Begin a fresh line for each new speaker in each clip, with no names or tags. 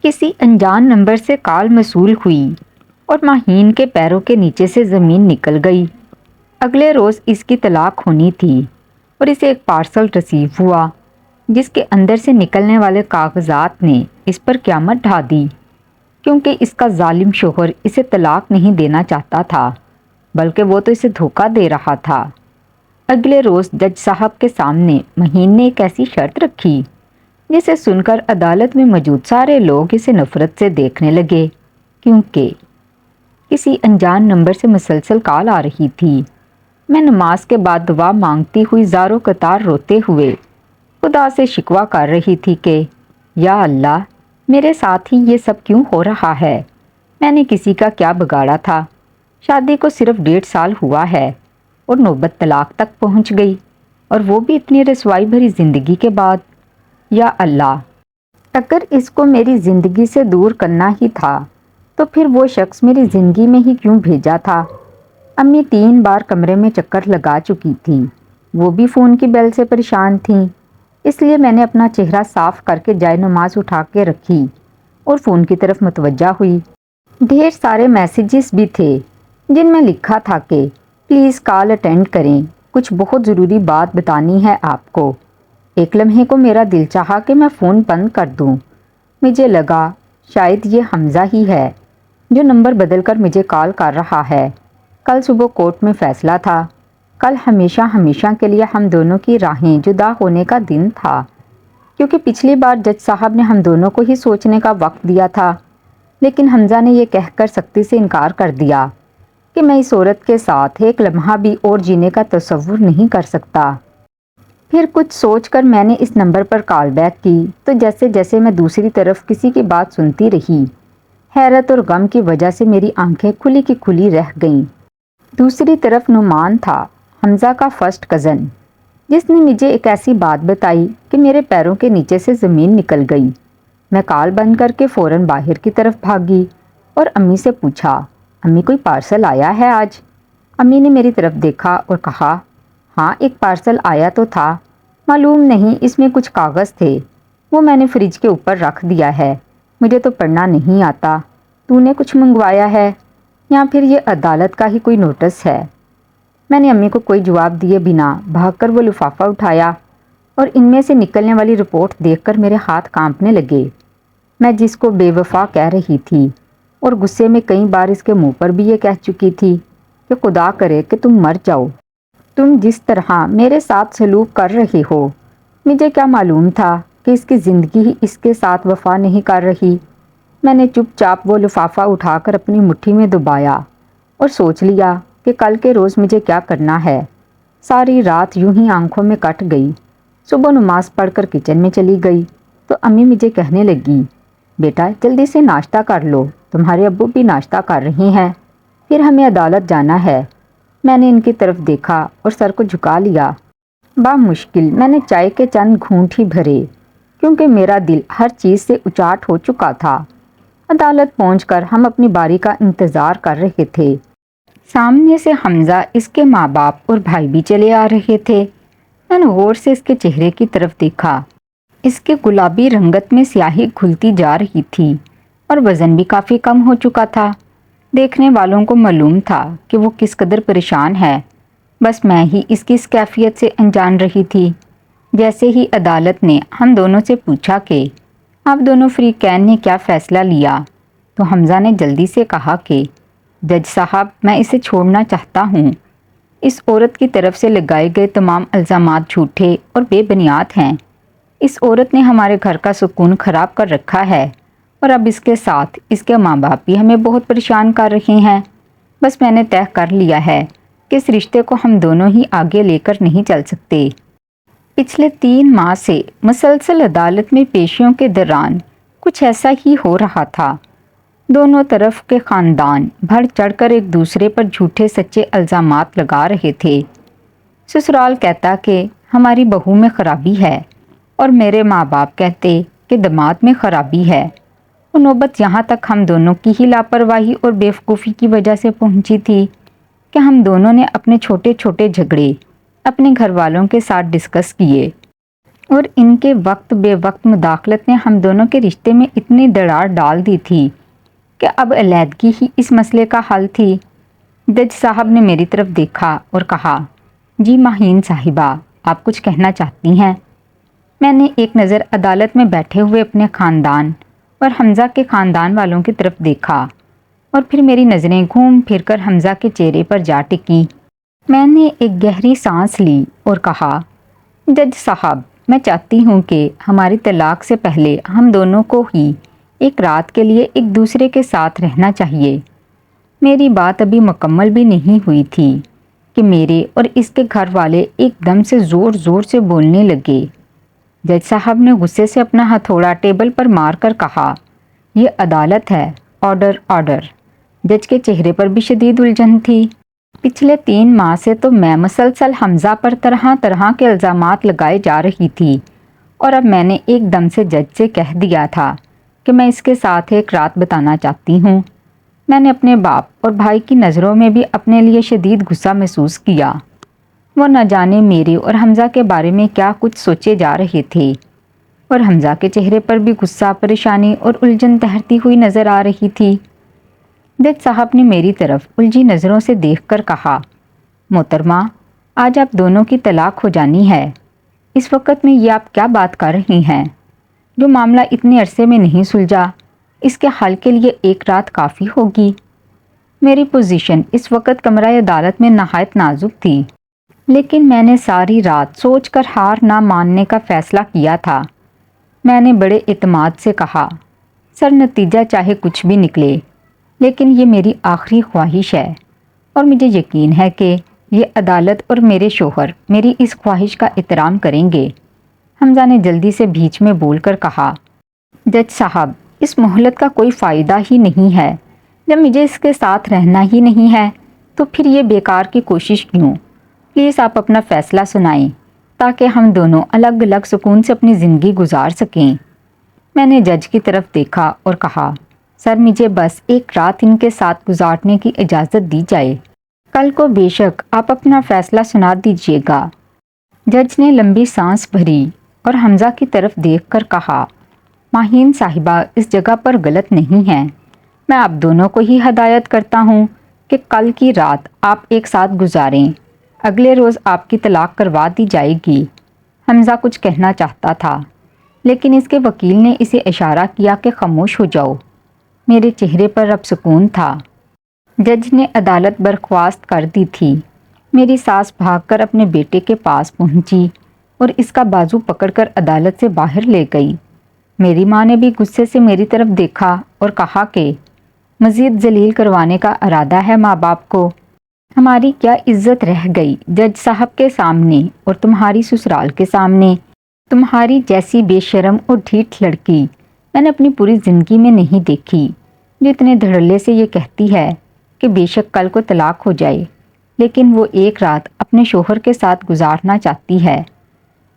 کسی انجان نمبر سے کال موصول ہوئی اور ماہین کے پیروں کے نیچے سے زمین نکل گئی۔ اگلے روز اس کی طلاق ہونی تھی اور اسے ایک پارسل رسیو ہوا جس کے اندر سے نکلنے والے کاغذات نے اس پر قیامت ڈھا دی، کیونکہ اس کا ظالم شوہر اسے طلاق نہیں دینا چاہتا تھا بلکہ وہ تو اسے دھوکہ دے رہا تھا۔ اگلے روز جج صاحب کے سامنے مہین نے ایک ایسی شرط رکھی جسے سن کر عدالت میں موجود سارے لوگ اسے نفرت سے دیکھنے لگے، کیونکہ کسی انجان نمبر سے مسلسل کال آ رہی تھی۔ میں نماز کے بعد دعا مانگتی ہوئی زاروں قطار روتے ہوئے خدا سے شکوہ کر رہی تھی کہ یا اللہ، میرے ساتھ ہی یہ سب کیوں ہو رہا ہے؟ میں نے کسی کا کیا بگاڑا تھا؟ شادی کو صرف 1.5 سال ہوا ہے اور نوبت طلاق تک پہنچ گئی، اور وہ بھی اتنی رسوائی بھری زندگی کے بعد۔ یا اللہ، اگر اس کو میری زندگی سے دور کرنا ہی تھا تو پھر وہ شخص میری زندگی میں ہی کیوں بھیجا تھا؟ امی 3 بار کمرے میں چکر لگا چکی تھی، وہ بھی فون کی بیل سے پریشان تھیں، اس لیے میں نے اپنا چہرہ صاف کر کے جائے نماز اٹھا کے رکھی اور فون کی طرف متوجہ ہوئی۔ ڈھیر سارے میسیجز بھی تھے جن میں لکھا تھا کہ پلیز کال اٹینڈ کریں، کچھ بہت ضروری بات بتانی ہے آپ کو۔ ایک لمحے کو میرا دل چاہا کہ میں فون بند کر دوں۔ مجھے لگا شاید یہ حمزہ ہی ہے جو نمبر بدل کر مجھے کال کر رہا ہے۔ کل صبح کورٹ میں فیصلہ تھا۔ کل ہمیشہ ہمیشہ کے لیے ہم دونوں کی راہیں جدا ہونے کا دن تھا، کیونکہ پچھلی بار جج صاحب نے ہم دونوں کو ہی سوچنے کا وقت دیا تھا، لیکن حمزہ نے یہ کہہ کر سختی سے انکار کر دیا کہ میں اس عورت کے ساتھ ایک لمحہ بھی اور جینے کا تصور نہیں کر سکتا۔ پھر کچھ سوچ کر میں نے اس نمبر پر کال بیک کی تو جیسے جیسے میں دوسری طرف کسی کی بات سنتی رہی، حیرت اور غم کی وجہ سے میری آنکھیں کھلی کی کھلی رہ گئیں۔ دوسری طرف نعمان تھا، حمزہ کا فرسٹ کزن، جس نے مجھے ایک ایسی بات بتائی کہ میرے پیروں کے نیچے سے زمین نکل گئی۔ میں کال بند کر کے فوراً باہر کی طرف بھاگی اور امی سے پوچھا، امی کوئی پارسل آیا ہے آج؟ امی نے میری طرف دیکھا اور کہا، ہاں ایک پارسل آیا تو تھا، معلوم نہیں اس میں کچھ کاغذ تھے، وہ میں نے فریج کے اوپر رکھ دیا ہے، مجھے تو پڑھنا نہیں آتا، تو نے کچھ منگوایا ہے یا پھر یہ عدالت کا ہی کوئی نوٹس ہے؟ میں نے امی کو کوئی جواب دیے بنا بھاگ کر وہ لفافہ اٹھایا اور ان میں سے نکلنے والی رپورٹ دیکھ کر میرے ہاتھ کانپنے لگے۔ میں جس کو بے وفا کہہ رہی تھی اور غصے میں کئی بار اس کے منہ پر بھی یہ کہہ چکی تھی کہ خدا کرے کہ تم مر جاؤ، تم جس طرح میرے ساتھ سلوک کر رہے ہو، مجھے کیا معلوم تھا کہ اس کی زندگی ہی اس کے ساتھ وفا نہیں کر رہی۔ میں نے چپ چاپ وہ لفافہ اٹھا کر اپنی مٹھی میں دبایا اور سوچ لیا کہ کل کے روز مجھے کیا کرنا ہے۔ ساری رات یوں ہی آنکھوں میں کٹ گئی۔ صبح نماز پڑھ کر کچن میں چلی گئی تو امی مجھے کہنے لگی، بیٹا جلدی سے ناشتہ کر لو، تمہارے ابو بھی ناشتہ کر رہے ہیں، پھر ہمیں عدالت جانا ہے۔ میں نے ان کی طرف دیکھا اور سر کو جھکا لیا۔ بامشکل میں نے چائے کے چند گھونٹ ہی بھرے، کیونکہ میرا دل ہر چیز سے اچاٹ ہو چکا تھا۔ عدالت پہنچ کر ہم اپنی باری کا انتظار کر رہے تھے۔ سامنے سے حمزہ، اس کے ماں باپ اور بھائی بھی چلے آ رہے تھے۔ میں نے غور سے اس کے چہرے کی طرف دیکھا۔ اس کے گلابی رنگت میں سیاہی گھلتی جا رہی تھی اور وزن بھی کافی کم ہو چکا تھا۔ دیکھنے والوں کو معلوم تھا کہ وہ کس قدر پریشان ہے، بس میں ہی اس کی اس کیفیت سے انجان رہی تھی۔ جیسے ہی عدالت نے ہم دونوں سے پوچھا کہ آپ دونوں فریقین نے کیا فیصلہ لیا، تو حمزہ نے جلدی سے کہا کہ جج صاحب، میں اسے چھوڑنا چاہتا ہوں۔ اس عورت کی طرف سے لگائے گئے تمام الزامات جھوٹے اور بے بنیاد ہیں۔ اس عورت نے ہمارے گھر کا سکون خراب کر رکھا ہے اور اب اس کے ساتھ اس کے ماں باپ بھی ہمیں بہت پریشان کر رہے ہیں۔ بس میں نے طے کر لیا ہے کہ اس رشتے کو ہم دونوں ہی آگے لے کر نہیں چل سکتے۔ پچھلے 3 ماہ سے مسلسل عدالت میں پیشیوں کے دوران کچھ ایسا ہی ہو رہا تھا۔ دونوں طرف کے خاندان بڑھ چڑھ کر ایک دوسرے پر جھوٹے سچے الزامات لگا رہے تھے۔ سسرال کہتا کہ ہماری بہو میں خرابی ہے اور میرے ماں باپ کہتے کہ داماد میں خرابی ہے۔ وہ نوبت یہاں تک ہم دونوں کی ہی لاپرواہی اور بیوقوفی کی وجہ سے پہنچی تھی کہ ہم دونوں نے اپنے چھوٹے چھوٹے جھگڑے اپنے گھر والوں کے ساتھ ڈسکس کیے اور ان کے وقت بے وقت مداخلت نے ہم دونوں کے رشتے میں اتنی دراڑ ڈال دی تھی کہ اب علیحدگی ہی اس مسئلے کا حل تھی۔ جج صاحب نے میری طرف دیکھا اور کہا، جی ماہین صاحبہ، آپ کچھ کہنا چاہتی ہیں؟ میں نے ایک نظر عدالت میں بیٹھے ہوئے اپنے خاندان اور حمزہ کے خاندان والوں کی طرف دیکھا اور پھر میری نظریں گھوم پھر کر حمزہ کے چہرے پر جا ٹکی۔ میں نے ایک گہری سانس لی اور کہا، جج صاحب، میں چاہتی ہوں کہ ہماری طلاق سے پہلے ہم دونوں کو ہی ایک رات کے لیے ایک دوسرے کے ساتھ رہنا چاہیے۔ میری بات ابھی مکمل بھی نہیں ہوئی تھی کہ میرے اور اس کے گھر والے ایک دم سے زور زور سے بولنے لگے۔ جج صاحب نے غصے سے اپنا ہتھوڑا ٹیبل پر مار کر کہا، یہ عدالت ہے، آرڈر آرڈر۔ جج کے چہرے پر بھی شدید الجھن تھی۔ پچھلے 3 ماہ سے تو میں مسلسل حمزہ پر طرح طرح کے الزامات لگائے جا رہی تھی اور اب میں نے ایک دم سے جج سے کہہ دیا تھا کہ میں اس کے ساتھ ایک رات بتانا چاہتی ہوں۔ میں نے اپنے باپ اور بھائی کی نظروں میں بھی اپنے لیے شدید غصہ محسوس کیا۔ وہ نہ جانے میرے اور حمزہ کے بارے میں کیا کچھ سوچے جا رہے تھے، اور حمزہ کے چہرے پر بھی غصہ، پریشانی اور الجھن تہرتی ہوئی نظر آ رہی تھی۔ جج صاحب نے میری طرف الجھی نظروں سے دیکھ کر کہا، محترمہ، آج آپ دونوں کی طلاق ہو جانی ہے۔ اس وقت میں یہ آپ کیا بات کر رہی ہیں؟ جو معاملہ اتنے عرصے میں نہیں سلجھا، اس کے حل کے لیے ایک رات کافی ہوگی۔ میری پوزیشن اس وقت کمرہ عدالت میں نہایت نازک تھی، لیکن میں نے ساری رات سوچ کر ہار نہ ماننے کا فیصلہ کیا تھا۔ میں نے بڑے اعتماد سے کہا، سر، نتیجہ چاہے کچھ بھی نکلے، لیکن یہ میری آخری خواہش ہے اور مجھے یقین ہے کہ یہ عدالت اور میرے شوہر میری اس خواہش کا احترام کریں گے۔ حمزہ نے جلدی سے بیچ میں بول کر کہا، جج صاحب، اس مہلت کا کوئی فائدہ ہی نہیں ہے۔ جب مجھے اس کے ساتھ رہنا ہی نہیں ہے تو پھر یہ بیکار کی کوشش کیوں؟ پلیز آپ اپنا فیصلہ سنائیں تاکہ ہم دونوں الگ الگ سکون سے اپنی زندگی گزار سکیں۔ میں نے جج کی طرف دیکھا اور کہا، سر، مجھے بس ایک رات ان کے ساتھ گزارنے کی اجازت دی جائے۔ کل کو بے شک آپ اپنا فیصلہ سنا دیجیے گا۔ جج نے لمبی سانس بھری اور حمزہ کی طرف دیکھ کر کہا، ماہین صاحبہ اس جگہ پر غلط نہیں ہے۔ میں آپ دونوں کو ہی ہدایت کرتا ہوں کہ کل کی رات آپ ایک ساتھ گزاریں، اگلے روز آپ کی طلاق کروا دی جائے گی۔ حمزہ کچھ کہنا چاہتا تھا، لیکن اس کے وکیل نے اسے اشارہ کیا کہ خاموش ہو جاؤ۔ میرے چہرے پر اب سکون تھا۔ جج نے عدالت برخواست کر دی تھی۔ میری ساس بھاگ کر اپنے بیٹے کے پاس پہنچی اور اس کا بازو پکڑ کر عدالت سے باہر لے گئی۔ میری ماں نے بھی غصے سے میری طرف دیکھا اور کہا کہ مزید ذلیل کروانے کا ارادہ ہے ماں باپ کو؟ ہماری کیا عزت رہ گئی جج صاحب کے سامنے اور تمہاری سسرال کے سامنے؟ تمہاری جیسی بے شرم اور ڈھیٹ لڑکی میں نے اپنی پوری زندگی میں نہیں دیکھی، جو اتنے دھڑلے سے یہ کہتی ہے کہ بے شک کل کو طلاق ہو جائے، لیکن وہ ایک رات اپنے شوہر کے ساتھ گزارنا چاہتی ہے۔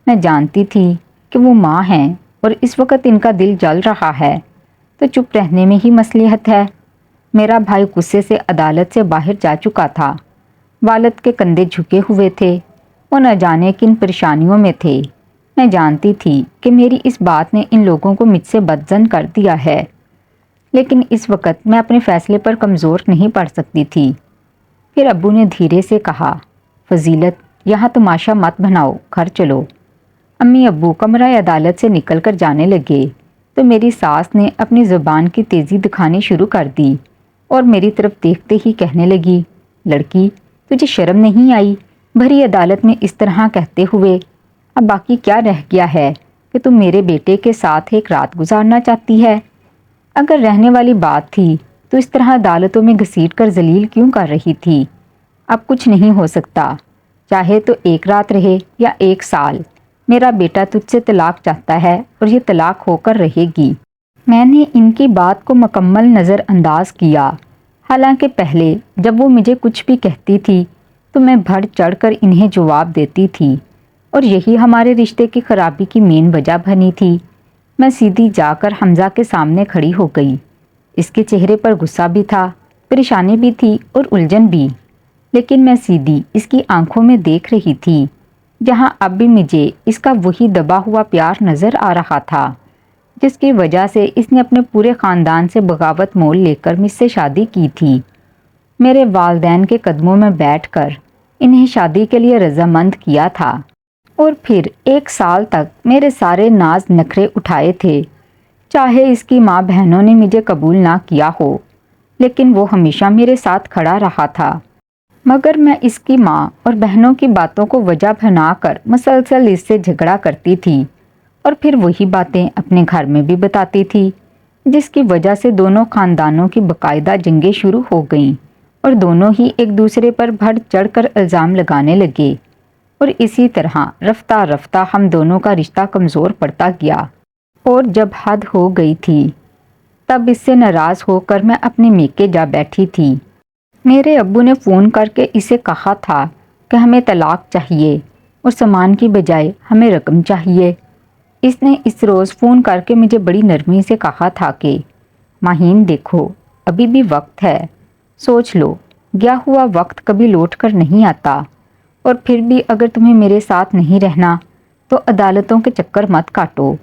میں جانتی تھی کہ وہ ماں ہیں اور اس وقت ان کا دل جل رہا ہے، تو چپ رہنے میں ہی مصلحت ہے۔ میرا بھائی غصے سے عدالت سے باہر جا چکا تھا۔ والد کے کندھے جھکے ہوئے تھے، وہ نہ جانے کن پریشانیوں میں تھے۔ میں جانتی تھی کہ میری اس بات نے ان لوگوں کو مجھ سے بدظن کر دیا ہے، لیکن اس وقت میں اپنے فیصلے پر کمزور نہیں پڑ سکتی تھی۔ پھر ابو نے دھیرے سے کہا، فضیلت، یہاں تماشا مت بناؤ، گھر چلو۔ امی ابو کمرہ عدالت سے نکل کر جانے لگے تو میری ساس نے اپنی زبان کی تیزی دکھانی شروع کر دی اور میری طرف دیکھتے ہی کہنے لگی، لڑکی، تجھے شرم نہیں آئی بھری عدالت میں اس طرح کہتے ہوئے؟ اب باقی کیا رہ گیا ہے کہ تم میرے بیٹے کے ساتھ ایک رات گزارنا چاہتی ہے؟ اگر رہنے والی بات تھی تو اس طرح عدالتوں میں گھسیٹ کر ذلیل کیوں کر رہی تھی؟ اب کچھ نہیں ہو سکتا، چاہے تو ایک رات رہے یا 1 سال، میرا بیٹا تجھ سے طلاق چاہتا ہے اور یہ طلاق ہو کر رہے گی۔ میں نے ان کی بات کو مکمل نظر انداز کیا، حالانکہ پہلے جب وہ مجھے کچھ بھی کہتی تھی تو میں بڑھ چڑھ کر انہیں جواب دیتی تھی، اور یہی ہمارے رشتے کی خرابی کی مین وجہ بنی تھی۔ میں سیدھی جا کر حمزہ کے سامنے کھڑی ہو گئی۔ اس کے چہرے پر غصہ بھی تھا، پریشانی بھی تھی اور الجھن بھی، لیکن میں سیدھی اس کی آنکھوں میں دیکھ رہی تھی۔ جہاں اب بھی مجھے اس کا وہی دبا ہوا پیار نظر آ رہا تھا جس کی وجہ سے اس نے اپنے پورے خاندان سے بغاوت مول لے کر مجھ سے شادی کی تھی۔ میرے والدین کے قدموں میں بیٹھ کر انہیں شادی کے لیے رضامند کیا تھا اور پھر 1 سال تک میرے سارے ناز نخرے اٹھائے تھے۔ چاہے اس کی ماں بہنوں نے مجھے قبول نہ کیا ہو، لیکن وہ ہمیشہ میرے ساتھ کھڑا رہا تھا۔ مگر میں اس کی ماں اور بہنوں کی باتوں کو وجہ بنا کر مسلسل اس سے جھگڑا کرتی تھی اور پھر وہی باتیں اپنے گھر میں بھی بتاتی تھی، جس کی وجہ سے دونوں خاندانوں کی باقاعدہ جنگیں شروع ہو گئیں اور دونوں ہی ایک دوسرے پر بڑھ چڑھ کر الزام لگانے لگے، اور اسی طرح رفتہ رفتہ ہم دونوں کا رشتہ کمزور پڑتا گیا۔ اور جب حد ہو گئی تھی تب اس سے ناراض ہو کر میں اپنے میکے جا بیٹھی تھی۔ میرے ابو نے فون کر کے اسے کہا تھا کہ ہمیں طلاق چاہیے اور سامان کی بجائے ہمیں رقم چاہیے۔ اس نے اس روز فون کر کے مجھے بڑی نرمی سے کہا تھا کہ ماہین دیکھو، ابھی بھی وقت ہے، سوچ لو، گیا ہوا وقت کبھی لوٹ کر نہیں آتا، اور پھر بھی اگر تمہیں میرے ساتھ نہیں رہنا تو عدالتوں کے چکر مت کاٹو،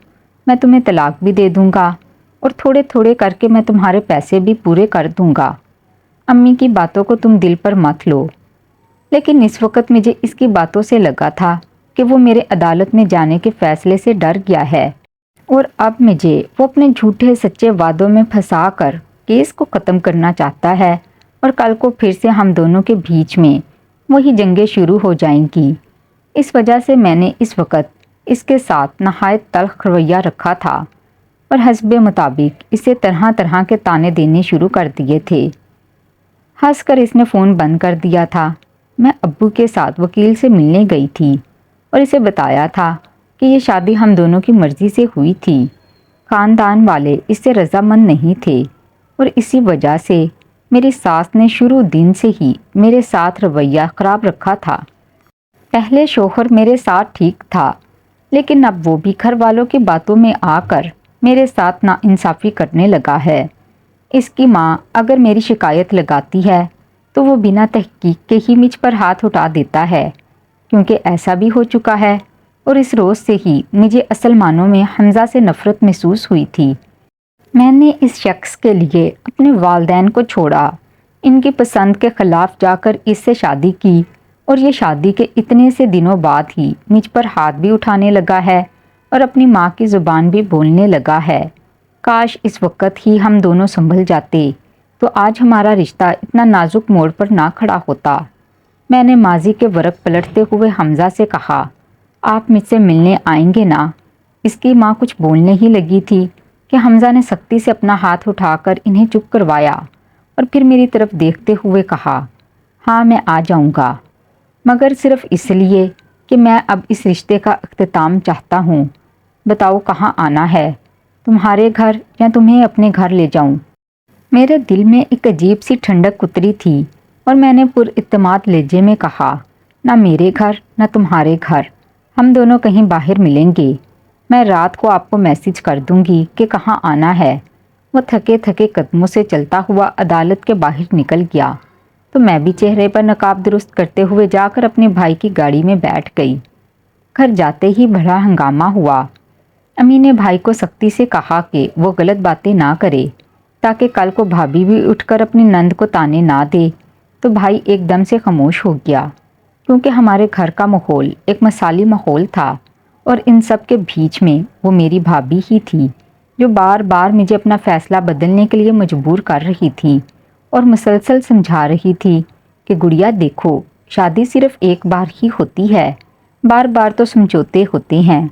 میں تمہیں طلاق بھی دے دوں گا اور تھوڑے تھوڑے کر کے میں تمہارے پیسے بھی پورے کر دوں گا۔ امی کی باتوں کو تم دل پر مت لو۔ لیکن اس وقت مجھے اس کی باتوں سے لگا تھا کہ وہ میرے عدالت میں جانے کے فیصلے سے ڈر گیا ہے، اور اب مجھے وہ اپنے جھوٹے سچے وعدوں میں پھنسا کر کیس کو ختم کرنا چاہتا ہے، اور کل کو پھر سے ہم دونوں کے بیچ میں وہی جنگیں شروع ہو جائیں گی۔ اس وجہ سے میں نے اس وقت اس کے ساتھ نہایت تلخ رویہ رکھا تھا اور حسب مطابق اسے طرح طرح کے تانے دینے شروع کر دیے تھے۔ ہنس کر اس نے فون بند کر دیا تھا۔ میں ابو کے ساتھ وکیل سے ملنے گئی تھی اور اسے بتایا تھا کہ یہ شادی ہم دونوں کی مرضی سے ہوئی تھی۔ خاندان والے اس سے رضامند نہیں تھے، اور اسی وجہ سے میری ساس نے شروع دن سے ہی میرے ساتھ رویہ خراب رکھا تھا۔ پہلے شوہر میرے ساتھ ٹھیک تھا، لیکن اب وہ بھی گھر والوں کی باتوں میں آ کر میرے ساتھ ناانصافی کرنے لگا ہے۔ اس کی ماں اگر میری شکایت لگاتی ہے تو وہ بنا تحقیق کے ہی مجھ پر ہاتھ اٹھا دیتا ہے، کیونکہ ایسا بھی ہو چکا ہے، اور اس روز سے ہی مجھے اصل معنوں میں حمزہ سے نفرت محسوس ہوئی تھی۔ میں نے اس شخص کے لیے اپنے والدین کو چھوڑا، ان کی پسند کے خلاف جا کر اس سے شادی کی، اور یہ شادی کے اتنے سے دنوں بعد ہی مجھ پر ہاتھ بھی اٹھانے لگا ہے اور اپنی ماں کی زبان بھی بولنے لگا ہے۔ کاش اس وقت ہی ہم دونوں سنبھل جاتے تو آج ہمارا رشتہ اتنا نازک موڑ پر نہ کھڑا ہوتا۔ میں نے ماضی کے ورق پلٹتے ہوئے حمزہ سے کہا، آپ مجھ سے ملنے آئیں گے نا؟ اس کی ماں کچھ بولنے ہی لگی تھی کہ حمزہ نے سختی سے اپنا ہاتھ اٹھا کر انہیں چپ کروایا اور پھر میری طرف دیکھتے ہوئے کہا، ہاں میں آ جاؤں گا، مگر صرف اس لیے کہ میں اب اس رشتے کا اختتام چاہتا ہوں۔ بتاؤ کہاں آنا ہے، تمہارے گھر یا تمہیں اپنے گھر لے جاؤں؟ میرے دل میں ایک عجیب سی ٹھنڈک اتری تھی اور میں نے پر اعتماد لہجے میں کہا، نہ میرے گھر نہ تمہارے گھر، ہم دونوں کہیں باہر ملیں گے۔ میں رات کو آپ کو میسج کر دوں گی کہ کہاں آنا ہے۔ وہ تھکے تھکے قدموں سے چلتا ہوا عدالت کے باہر نکل گیا تو میں بھی چہرے پر نقاب درست کرتے ہوئے جا کر اپنے بھائی کی گاڑی میں بیٹھ گئی۔ گھر جاتے ہی بڑا ہنگامہ ہوا۔ امی نے بھائی کو سختی سے کہا کہ وہ غلط باتیں نہ کرے تاکہ کل کو بھابھی بھی اٹھ کر اپنی نند کو تانے نہ دے، تو بھائی ایک دم سے خاموش ہو گیا، کیونکہ ہمارے گھر کا ماحول ایک مثالی ماحول تھا، اور ان سب کے بیچ میں وہ میری بھابھی ہی تھی جو بار بار مجھے اپنا فیصلہ بدلنے کے لیے مجبور کر رہی تھی اور مسلسل سمجھا رہی تھی کہ گڑیا دیکھو، شادی صرف ایک بار ہی ہوتی ہے، بار بار تو سمجھوتے ہوتے ہیں،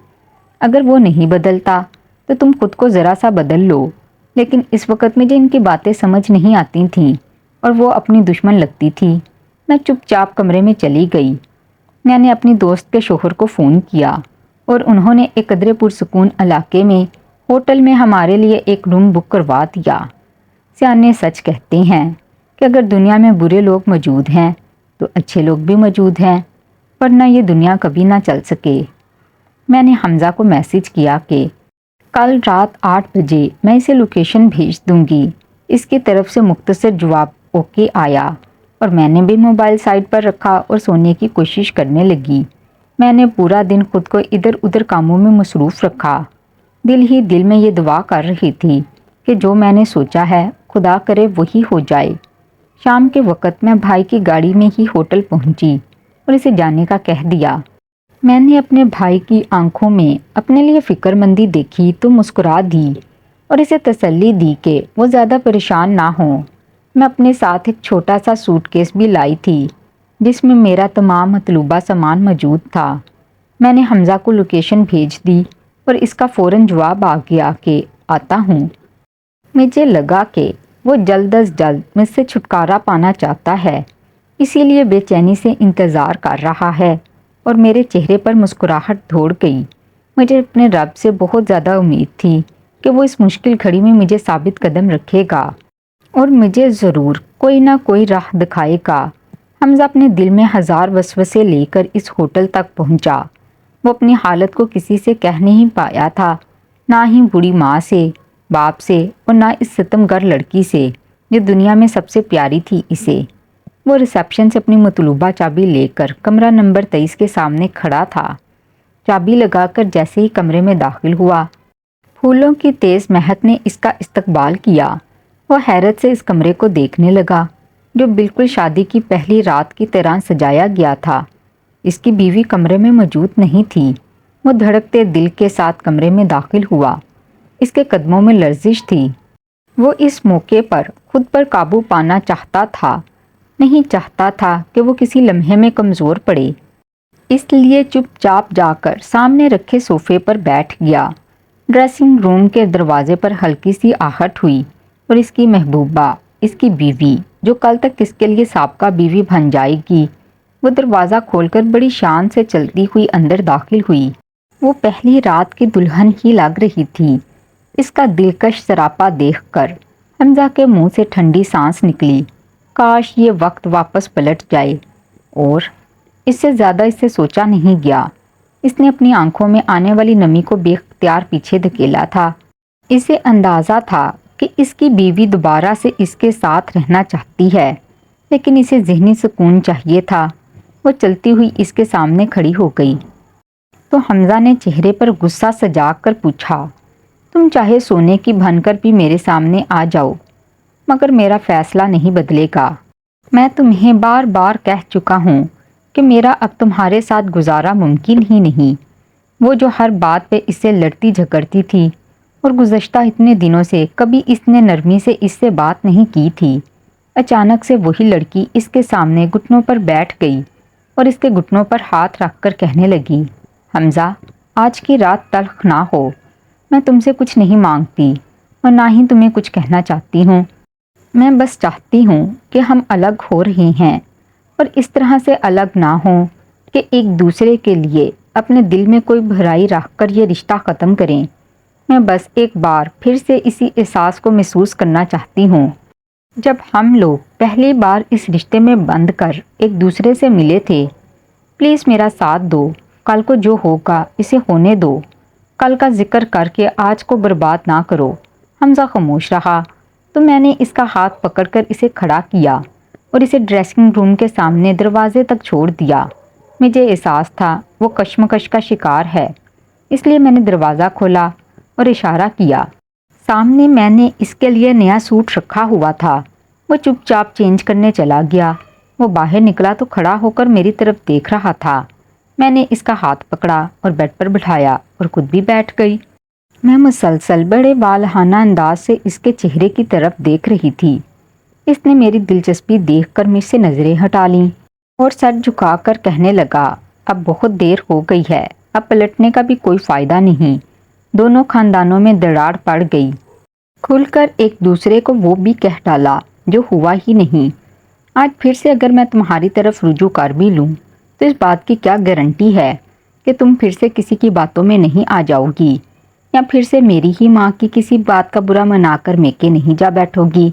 اگر وہ نہیں بدلتا تو تم خود کو ذرا سا بدل لو۔ لیکن اس وقت مجھے ان کی باتیں سمجھ نہیں آتی تھیں اور وہ اپنی دشمن لگتی تھی۔ میں چپ چاپ کمرے میں چلی گئی۔ میں نے اپنی دوست کے شوہر کو فون کیا اور انہوں نے ایک قدرے پرسکون علاقے میں ہوٹل میں ہمارے لیے ایک روم بک کروا دیا۔ سیانے سچ کہتے ہیں کہ اگر دنیا میں برے لوگ موجود ہیں تو اچھے لوگ بھی موجود ہیں، ورنہ یہ دنیا کبھی نہ چل سکے۔ میں نے حمزہ کو میسج کیا کہ کل رات 8 بجے میں اسے لوکیشن بھیج دوں گی۔ اس کی طرف سے مختصر جواب اوکے آیا، اور میں نے بھی موبائل سائڈ پر رکھا اور سونے کی کوشش کرنے لگی۔ میں نے پورا دن خود کو ادھر ادھر کاموں میں مصروف رکھا، دل ہی دل میں یہ دعا کر رہی تھی کہ جو میں نے سوچا ہے خدا کرے وہی ہو جائے۔ شام کے وقت میں بھائی کی گاڑی میں ہی ہوٹل پہنچی اور اسے جانے کا کہہ دیا۔ میں نے اپنے بھائی کی آنکھوں میں اپنے لیے فکر مندی دیکھی تو مسکرا دی اور اسے تسلی دی کہ وہ زیادہ پریشان نہ ہوں۔ میں اپنے ساتھ ایک چھوٹا سا سوٹ کیس بھی لائی تھی جس میں میرا تمام مطلوبہ سامان موجود تھا۔ میں نے حمزہ کو لوکیشن بھیج دی اور اس کا فوراً جواب آ گیا کہ آتا ہوں۔ مجھے لگا کہ وہ جلد از جلد مجھ سے چھٹکارا پانا چاہتا ہے، اسی لیے بے چینی سے انتظار کر رہا ہے، اور میرے چہرے پر مسکراہٹ دوڑ گئی۔ مجھے اپنے رب سے بہت زیادہ امید تھی کہ وہ اس مشکل گھڑی میں مجھے ثابت قدم رکھے گا اور مجھے ضرور کوئی نہ کوئی راہ دکھائے گا۔ حمزہ اپنے دل میں ہزار وسوسے لے کر اس ہوٹل تک پہنچا۔ وہ اپنی حالت کو کسی سے کہہ نہیں پایا تھا، نہ ہی بوڑھی ماں سے، باپ سے، اور نہ اس ستم گر لڑکی سے جو دنیا میں سب سے پیاری تھی اسے۔ وہ ریسیپشن سے اپنی مطلوبہ چابی لے کر کمرہ نمبر 23 کے سامنے کھڑا تھا۔ چابی لگا کر جیسے ہی کمرے میں داخل ہوا، پھولوں کی تیز مہک نے اس کا استقبال کیا۔ وہ حیرت سے اس کمرے کو دیکھنے لگا جو بالکل شادی کی پہلی رات کی طرح سجایا گیا تھا۔ اس کی بیوی کمرے میں موجود نہیں تھی۔ وہ دھڑکتے دل کے ساتھ کمرے میں داخل ہوا۔ اس کے قدموں میں لرزش تھی۔ وہ اس موقع پر خود پر قابو پانا چاہتا تھا، نہیں چاہتا تھا کہ وہ کسی لمحے میں کمزور پڑے۔ اس لیے چپ چاپ جا کر سامنے رکھے صوفے پر بیٹھ گیا۔ ڈریسنگ روم کے دروازے پر ہلکی سی آہٹ ہوئی اور اس کی محبوبہ، اس کی بیوی، جو کل تک اس کے لیے سابقہ بیوی بن جائے گی، وہ دروازہ کھول کر بڑی شان سے چلتی ہوئی اندر داخل ہوئی۔ وہ پہلی رات کی دلہن ہی لگ رہی تھی۔ اس کا دلکش سراپا دیکھ کر حمزہ کے منہ سے ٹھنڈی سانس نکلی۔ کاش یہ وقت واپس پلٹ جائے، اور اس سے زیادہ اس سے سوچا نہیں گیا۔ اس نے اپنی آنکھوں میں آنے والی نمی کو بے اختیار پیچھے دھکیلا تھا۔ اسے اندازہ تھا کہ اس کی بیوی دوبارہ سے اس کے ساتھ رہنا چاہتی ہے، لیکن اسے ذہنی سکون چاہیے تھا۔ وہ چلتی ہوئی اس کے سامنے کھڑی ہو گئی تو حمزہ نے چہرے پر غصہ سجا کر پوچھا، تم چاہے سونے کی بن کر بھی میرے سامنے آ جاؤ، مگر میرا فیصلہ نہیں بدلے گا۔ میں تمہیں بار بار کہہ چکا ہوں کہ میرا اب تمہارے ساتھ گزارا ممکن ہی نہیں۔ وہ جو ہر بات پہ اس سے لڑتی جھگڑتی تھی، اور گزشتہ اتنے دنوں سے کبھی اس نے نرمی سے اس سے بات نہیں کی تھی، اچانک سے وہی لڑکی اس کے سامنے گھٹنوں پر بیٹھ گئی اور اس کے گھٹنوں پر ہاتھ رکھ کر کہنے لگی، حمزہ، آج کی رات تلخ نہ ہو۔ میں تم سے کچھ نہیں مانگتی اور نہ ہی تمہیں کچھ کہنا چاہتی ہوں۔ میں بس چاہتی ہوں کہ ہم الگ ہو رہے ہیں، اور اس طرح سے الگ نہ ہوں کہ ایک دوسرے کے لیے اپنے دل میں کوئی بھرائی رکھ کر یہ رشتہ ختم کریں۔ میں بس ایک بار پھر سے اسی احساس کو محسوس کرنا چاہتی ہوں جب ہم لوگ پہلی بار اس رشتے میں بندھ کر ایک دوسرے سے ملے تھے۔ پلیز میرا ساتھ دو، کل کو جو ہوگا اسے ہونے دو، کل کا ذکر کر کے آج کو برباد نہ کرو۔ حمزہ خاموش رہا تو میں نے اس کا ہاتھ پکڑ کر اسے کھڑا کیا اور اسے ڈریسنگ روم کے سامنے دروازے تک چھوڑ دیا۔ مجھے احساس تھا وہ کشمکش کا شکار ہے، اس لیے میں نے دروازہ کھولا اور اشارہ کیا۔ سامنے میں نے اس کے لیے نیا سوٹ رکھا ہوا تھا۔ وہ چپ چاپ چینج کرنے چلا گیا۔ وہ باہر نکلا تو کھڑا ہو کر میری طرف دیکھ رہا تھا۔ میں نے اس کا ہاتھ پکڑا اور بیڈ پر بٹھایا اور خود بھی بیٹھ گئی۔ میں مسلسل بڑے والہانہ انداز سے اس کے چہرے کی طرف دیکھ رہی تھی۔ اس نے میری دلچسپی دیکھ کر مجھ سے نظریں ہٹا لیں اور سر جھکا کر کہنے لگا، اب بہت دیر ہو گئی ہے، اب پلٹنے کا بھی کوئی فائدہ نہیں۔ دونوں خاندانوں میں دراڑ پڑ گئی۔ کھل کر ایک دوسرے کو وہ بھی کہہ ڈالا جو ہوا ہی نہیں۔ آج پھر سے اگر میں تمہاری طرف رجوع کر بھی لوں تو اس بات کی کیا گارنٹی ہے کہ تم پھر سے کسی کی باتوں میں نہیں آ جاؤ گی، یا پھر سے میری ہی ماں کی کسی بات کا برا منا کر میکے نہیں جا بیٹھو گی۔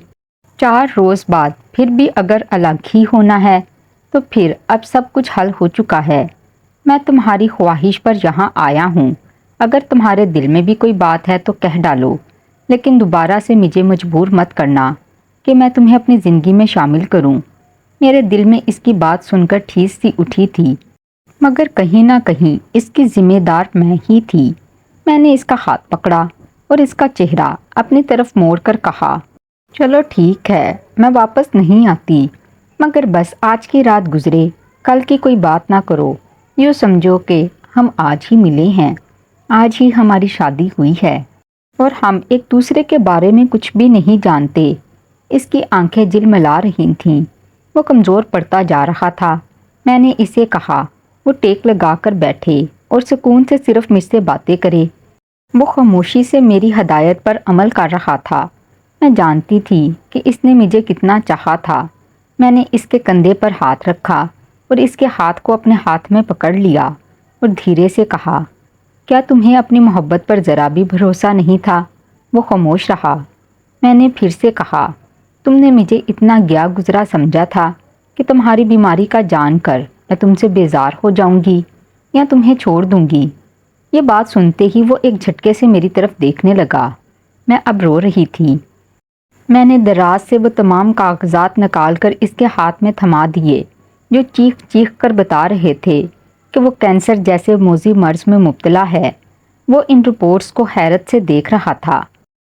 4 روز بعد پھر بھی اگر الگ ہی ہونا ہے تو پھر اب سب کچھ حل ہو چکا ہے۔ میں تمہاری خواہش پر یہاں آیا ہوں۔ اگر تمہارے دل میں بھی کوئی بات ہے تو کہہ ڈالو، لیکن دوبارہ سے مجھے مجبور مت کرنا کہ میں تمہیں اپنی زندگی میں شامل کروں۔ میرے دل میں اس کی بات سن کر ٹھیس سی اٹھی تھی۔ مگر کہیں نہ کہیں اس کی ذمہ دار میں ہی تھی۔ میں نے اس کا ہاتھ پکڑا اور اس کا چہرہ اپنی طرف موڑ کر کہا، چلو ٹھیک ہے، میں واپس نہیں آتی، مگر بس آج کی رات گزرے، کل کی کوئی بات نہ کرو۔ یوں سمجھو کہ ہم آج ہی ملے ہیں، آج ہی ہماری شادی ہوئی ہے اور ہم ایک دوسرے کے بارے میں کچھ بھی نہیں جانتے۔ اس کی آنکھیں جلملا رہی تھیں، وہ کمزور پڑتا جا رہا تھا۔ میں نے اسے کہا وہ ٹیک لگا کر بیٹھے اور سکون سے صرف مجھ سے باتیں کرے۔ وہ خاموشی سے میری ہدایت پر عمل کر رہا تھا۔ میں جانتی تھی کہ اس نے مجھے کتنا چاہا تھا۔ میں نے اس کے کندھے پر ہاتھ رکھا اور اس کے ہاتھ کو اپنے ہاتھ میں پکڑ لیا اور دھیرے سے کہا، کیا تمہیں اپنی محبت پر ذرا بھی بھروسہ نہیں تھا؟ وہ خاموش رہا۔ میں نے پھر سے کہا، تم نے مجھے اتنا گیا گزرا سمجھا تھا کہ تمہاری بیماری کا جان کر میں تم سے بیزار ہو جاؤں گی یا تمہیں چھوڑ دوں گی۔ یہ بات سنتے ہی وہ ایک جھٹکے سے میری طرف دیکھنے لگا۔ میں اب رو رہی تھی۔ میں نے دراز سے وہ تمام کاغذات نکال کر اس کے ہاتھ میں تھما دیے جو چیخ چیخ کر بتا رہے تھے کہ وہ کینسر جیسے موذی مرض میں مبتلا ہے۔ وہ ان رپورٹس کو حیرت سے دیکھ رہا تھا۔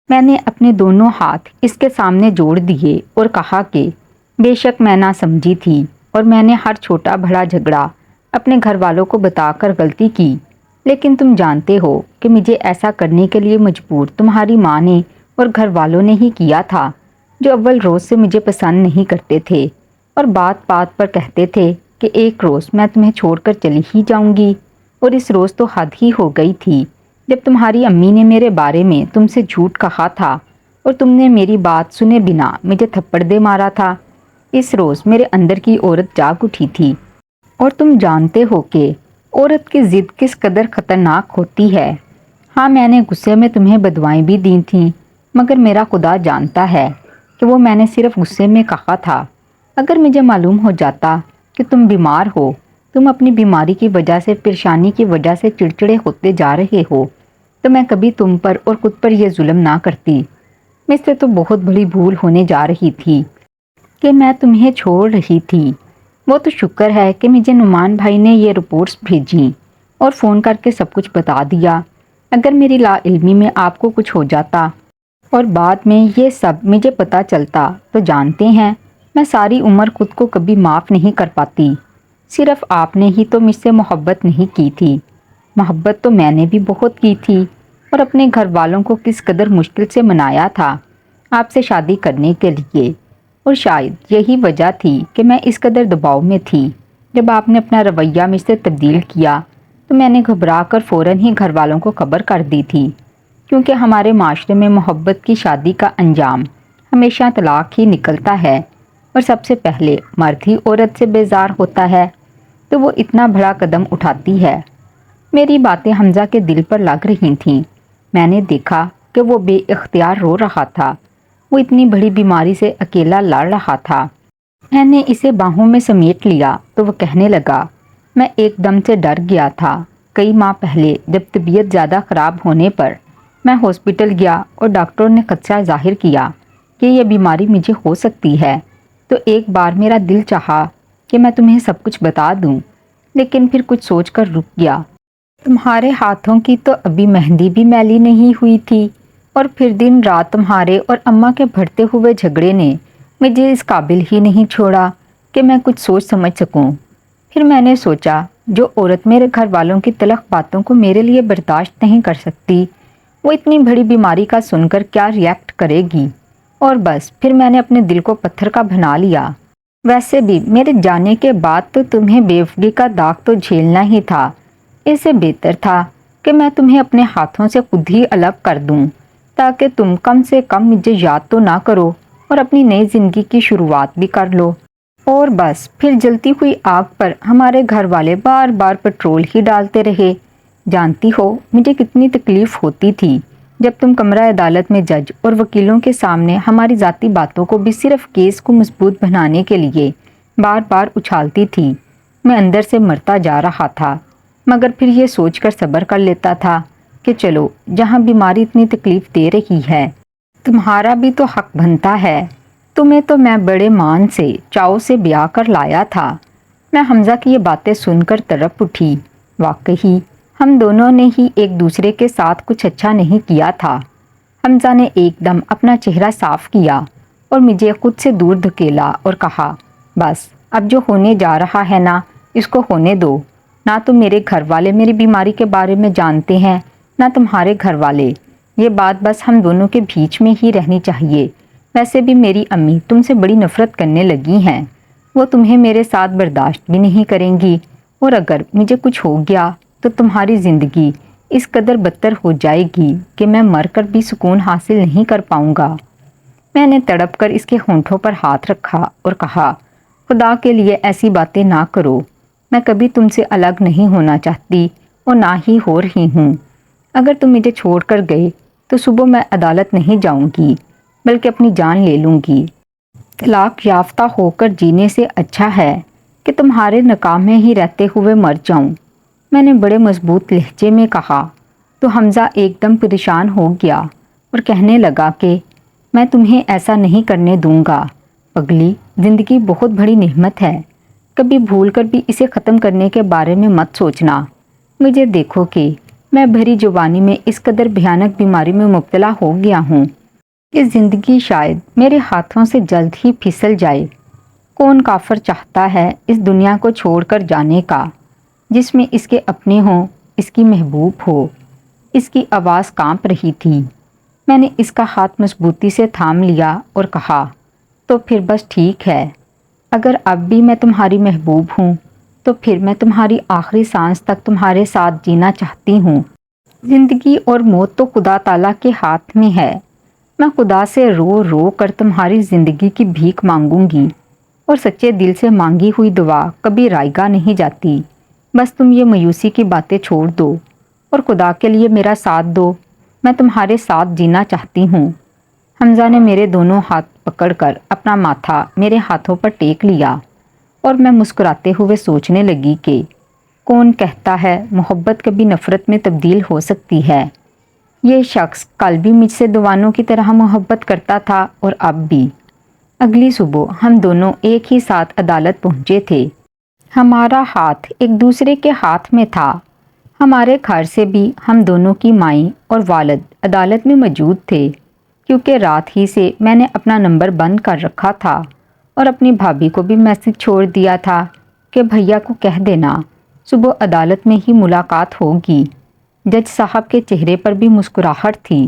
میں نے اپنے دونوں ہاتھ اس کے سامنے جوڑ دیے اور کہا کہ بے شک میں نہ سمجھی تھی اور میں نے ہر چھوٹا بڑا جھگڑا اپنے گھر والوں کو بتا کر غلطی کی، لیکن تم جانتے ہو کہ مجھے ایسا کرنے کے لیے مجبور تمہاری ماں نے اور گھر والوں نے ہی کیا تھا، جو اول روز سے مجھے پسند نہیں کرتے تھے اور بات بات پر کہتے تھے کہ ایک روز میں تمہیں چھوڑ کر چلی ہی جاؤں گی، اور اس روز تو حد ہی ہو گئی تھی جب تمہاری امی نے میرے بارے میں تم سے جھوٹ کہا تھا اور تم نے میری بات سنے بنا مجھے تھپڑ دے مارا تھا۔ اس روز میرے اندر کی عورت جاگ اٹھی تھی، اور تم جانتے ہو کہ عورت کی ضد کس قدر خطرناک ہوتی ہے۔ ہاں، میں نے غصے میں تمہیں بدوائیں بھی دی تھیں، مگر میرا خدا جانتا ہے کہ وہ میں نے صرف غصے میں کہا تھا۔ اگر مجھے معلوم ہو جاتا کہ تم بیمار ہو، تم اپنی بیماری کی وجہ سے، پریشانی کی وجہ سے چڑچڑے ہوتے جا رہے ہو، تو میں کبھی تم پر اور خود پر یہ ظلم نہ کرتی۔ مجھ سے تو بہت بڑی بھول ہونے جا رہی تھی کہ میں تمہیں چھوڑ رہی تھی۔ وہ تو شکر ہے کہ مجھے نعمان بھائی نے یہ رپورٹس بھیجیں اور فون کر کے سب کچھ بتا دیا۔ اگر میری لا علمی میں آپ کو کچھ ہو جاتا اور بعد میں یہ سب مجھے پتہ چلتا تو جانتے ہیں میں ساری عمر خود کو کبھی معاف نہیں کر پاتی۔ صرف آپ نے ہی تو مجھ سے محبت نہیں کی تھی، محبت تو میں نے بھی بہت کی تھی، اور اپنے گھر والوں کو کس قدر مشکل سے منایا تھا آپ سے شادی کرنے کے لیے، اور شاید یہی وجہ تھی کہ میں اس قدر دباؤ میں تھی۔ جب آپ نے اپنا رویہ مجھ سے تبدیل کیا تو میں نے گھبرا کر فوراً ہی گھر والوں کو خبر کر دی تھی، کیونکہ ہمارے معاشرے میں محبت کی شادی کا انجام ہمیشہ طلاق ہی نکلتا ہے، اور سب سے پہلے مرد ہی عورت سے بیزار ہوتا ہے تو وہ اتنا بڑا قدم اٹھاتی ہے۔ میری باتیں حمزہ کے دل پر لگ رہی تھیں۔ میں نے دیکھا کہ وہ بے اختیار رو رہا تھا۔ وہ اتنی بڑی بیماری سے اکیلا لڑ رہا تھا۔ میں نے اسے باہوں میں سمیٹ لیا تو وہ کہنے لگا، میں ایک دم سے ڈر گیا تھا۔ کئی ماہ پہلے جب طبیعت زیادہ خراب ہونے پر میں ہاسپٹل گیا اور ڈاکٹر نے خدشہ ظاہر کیا کہ یہ بیماری مجھے ہو سکتی ہے، تو ایک بار میرا دل چاہا کہ میں تمہیں سب کچھ بتا دوں، لیکن پھر کچھ سوچ کر رک گیا۔ تمہارے ہاتھوں کی تو ابھی مہندی بھی میلی نہیں ہوئی تھی، اور پھر دن رات تمہارے اور اماں کے بڑھتے ہوئے جھگڑے نے مجھے اس قابل ہی نہیں چھوڑا کہ میں کچھ سوچ سمجھ سکوں۔ پھر میں نے سوچا، جو عورت میرے گھر والوں کی تلخ باتوں کو میرے لیے برداشت نہیں کر سکتی، وہ اتنی بڑی بیماری کا سن کر کیا ریئیکٹ کرے گی، اور بس پھر میں نے اپنے دل کو پتھر کا بنا لیا۔ ویسے بھی میرے جانے کے بعد تو تمہیں بےوفگی کا داغ تو جھیلنا ہی تھا۔ اس سے بہتر تھا کہ میں تمہیں اپنے ہاتھوں سے خود ہی الگ کر دوں، تاکہ تم کم سے کم مجھے یاد تو نہ کرو اور اپنی نئی زندگی کی شروعات بھی کر لو۔ اور بس پھر جلتی ہوئی آگ پر ہمارے گھر والے بار بار پٹرول ہی ڈالتے رہے۔ جانتی ہو مجھے کتنی تکلیف ہوتی تھی جب تم کمرہ عدالت میں جج اور وکیلوں کے سامنے ہماری ذاتی باتوں کو بھی صرف کیس کو مضبوط بنانے کے لیے بار بار اچھالتی تھی۔ میں اندر سے مرتا جا رہا تھا، مگر پھر یہ سوچ کر صبر کر لیتا تھا کہ چلو، جہاں بیماری اتنی تکلیف دے رہی ہے، تمہارا بھی تو حق بنتا ہے۔ تمہیں تو میں بڑے مان سے چاؤ سے بیاہ کر لایا تھا، میں حمزہ کی یہ باتیں سن کر تڑپ اٹھی۔ واقعی ہم دونوں نے ہی ایک دوسرے کے ساتھ کچھ اچھا نہیں کیا تھا۔ حمزہ نے ایک دم اپنا چہرہ صاف کیا اور مجھے خود سے دور دھکیلا اور کہا، بس اب جو ہونے جا رہا ہے نا، اس کو ہونے دو۔ نہ تو میرے گھر والے میری بیماری کے بارے میں جانتے ہیں، نہ تمہارے گھر والے۔ یہ بات بس ہم دونوں کے بیچ میں ہی رہنی چاہیے۔ ویسے بھی میری امی تم سے بڑی نفرت کرنے لگی ہیں۔ وہ تمہیں میرے ساتھ برداشت بھی نہیں کریں گی، اور اگر مجھے کچھ ہو گیا تو تمہاری زندگی اس قدر بدتر ہو جائے گی کہ میں مر کر بھی سکون حاصل نہیں کر پاؤں گا۔ میں نے تڑپ کر اس کے ہونٹوں پر ہاتھ رکھا اور کہا، خدا کے لیے ایسی باتیں نہ کرو۔ میں کبھی تم سے الگ نہیں ہونا چاہتی اور نہ ہی ہو رہی ہوں۔ اگر تم مجھے چھوڑ کر گئے تو صبح میں عدالت نہیں جاؤں گی، بلکہ اپنی جان لے لوں گی۔ طلاق یافتہ ہو کر جینے سے اچھا ہے کہ تمہارے نکامے ہی رہتے ہوئے مر جاؤں۔ میں نے بڑے مضبوط لہجے میں کہا تو حمزہ ایک دم پریشان ہو گیا اور کہنے لگا کہ میں تمہیں ایسا نہیں کرنے دوں گا۔ پگلی، زندگی بہت بڑی نعمت ہے، کبھی بھول کر بھی اسے ختم کرنے کے بارے میں مت سوچنا۔ مجھے دیکھو کہ میں بھری جوانی میں اس قدر بھیانک بیماری میں مبتلا ہو گیا ہوں کہ زندگی شاید میرے ہاتھوں سے جلد ہی پھسل جائے۔ کون کافر چاہتا ہے اس دنیا کو چھوڑ کر جانے کا، جس میں اس کے اپنے ہوں، اس کی محبوب ہو۔ اس کی آواز کانپ رہی تھی۔ میں نے اس کا ہاتھ مضبوطی سے تھام لیا اور کہا، تو پھر بس ٹھیک ہے۔ اگر اب بھی میں تمہاری محبوب ہوں تو پھر میں تمہاری آخری سانس تک تمہارے ساتھ جینا چاہتی ہوں۔ زندگی اور موت تو خدا تعالیٰ کے ہاتھ میں ہے۔ میں خدا سے رو رو کر تمہاری زندگی کی بھیک مانگوں گی، اور سچے دل سے مانگی ہوئی دعا کبھی رائگاں نہیں جاتی۔ بس تم یہ مایوسی کی باتیں چھوڑ دو اور خدا کے لیے میرا ساتھ دو۔ میں تمہارے ساتھ جینا چاہتی ہوں۔ حمزہ نے میرے دونوں ہاتھ پکڑ کر اپنا ماتھا میرے ہاتھوں پر ٹیک لیا، اور میں مسکراتے ہوئے سوچنے لگی کہ کون کہتا ہے محبت کبھی نفرت میں تبدیل ہو سکتی ہے۔ یہ شخص کل بھی مجھ سے دیوانوں کی طرح محبت کرتا تھا اور اب بھی۔ اگلی صبح ہم دونوں ایک ہی ساتھ عدالت پہنچے تھے۔ ہمارا ہاتھ ایک دوسرے کے ہاتھ میں تھا۔ ہمارے گھر سے بھی ہم دونوں کی مائیں اور والد عدالت میں موجود تھے، کیونکہ رات ہی سے میں نے اپنا نمبر بند کر رکھا تھا اور اپنی بھابھی کو بھی میسج چھوڑ دیا تھا کہ بھیا کو کہہ دینا صبح عدالت میں ہی ملاقات ہوگی۔ جج صاحب کے چہرے پر بھی مسکراہٹ تھی۔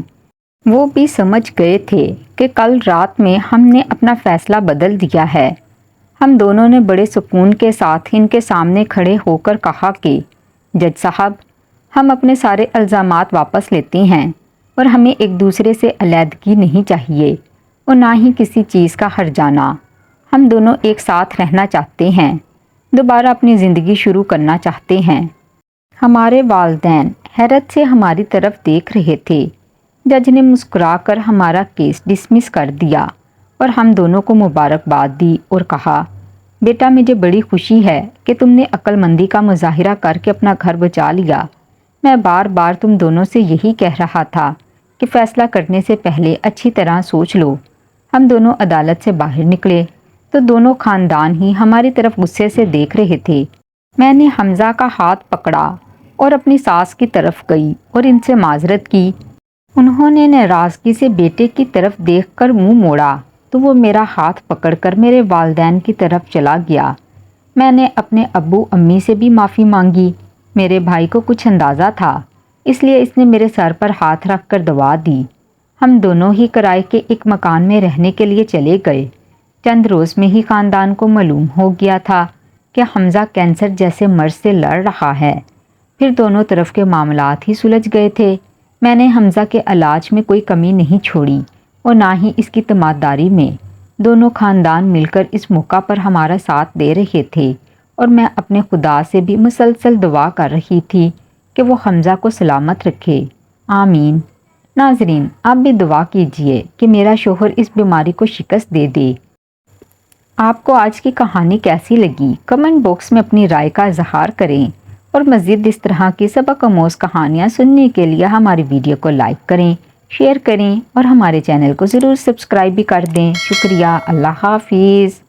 وہ بھی سمجھ گئے تھے کہ کل رات میں ہم نے اپنا فیصلہ بدل دیا ہے۔ ہم دونوں نے بڑے سکون کے ساتھ ان کے سامنے کھڑے ہو کر کہا کہ جج صاحب، ہم اپنے سارے الزامات واپس لیتے ہیں، اور ہمیں ایک دوسرے سے علیحدگی نہیں چاہیے اور نہ ہی کسی چیز کا ہرجانہ۔ ہم دونوں ایک ساتھ رہنا چاہتے ہیں، دوبارہ اپنی زندگی شروع کرنا چاہتے ہیں۔ ہمارے والدین حیرت سے ہماری طرف دیکھ رہے تھے۔ جج نے مسکرا کر ہمارا کیس ڈسمس کر دیا اور ہم دونوں کو مبارکباد دی اور کہا، بیٹا مجھے بڑی خوشی ہے کہ تم نے عقل مندی کا مظاہرہ کر کے اپنا گھر بچا لیا۔ میں بار بار تم دونوں سے یہی کہہ رہا تھا کہ فیصلہ کرنے سے پہلے اچھی طرح سوچ لو۔ ہم دونوں عدالت سے باہر نکلے تو دونوں خاندان ہی ہماری طرف غصے سے دیکھ رہے تھے۔ میں نے حمزہ کا ہاتھ پکڑا اور اپنی ساس کی طرف گئی اور ان سے معذرت کی۔ انہوں نے ناراضگی سے بیٹے کی طرف دیکھ کر منہ موڑا تو وہ میرا ہاتھ پکڑ کر میرے والدین کی طرف چلا گیا۔ میں نے اپنے ابو امی سے بھی معافی مانگی۔ میرے بھائی کو کچھ اندازہ تھا، اس لیے اس نے میرے سر پر ہاتھ رکھ کر دعا دی۔ ہم دونوں ہی کرائے کے ایک مکان میں رہنے کے لیے چلے گئے۔ چند روز میں ہی خاندان کو معلوم ہو گیا تھا کہ حمزہ کینسر جیسے مرض سے لڑ رہا ہے۔ پھر دونوں طرف کے معاملات ہی سلجھ گئے تھے۔ میں نے حمزہ کے علاج میں کوئی کمی نہیں چھوڑی اور نہ ہی اس کی تیمارداری میں۔ دونوں خاندان مل کر اس موقع پر ہمارا ساتھ دے رہے تھے، اور میں اپنے خدا سے بھی مسلسل دعا کر رہی تھی کہ وہ حمزہ کو سلامت رکھے۔ آمین۔ ناظرین، آپ بھی دعا کیجئے کہ میرا شوہر اس بیماری کو شکست دے دے۔ آپ کو آج کی کہانی کیسی لگی؟ کمنٹ باکس میں اپنی رائے کا اظہار کریں، اور مزید اس طرح کی سبق آموز کہانیاں سننے کے لیے ہماری ویڈیو کو لائک کریں، شیئر کریں اور ہمارے چینل کو ضرور سبسکرائب بھی کر دیں۔ شکریہ۔ اللہ حافظ۔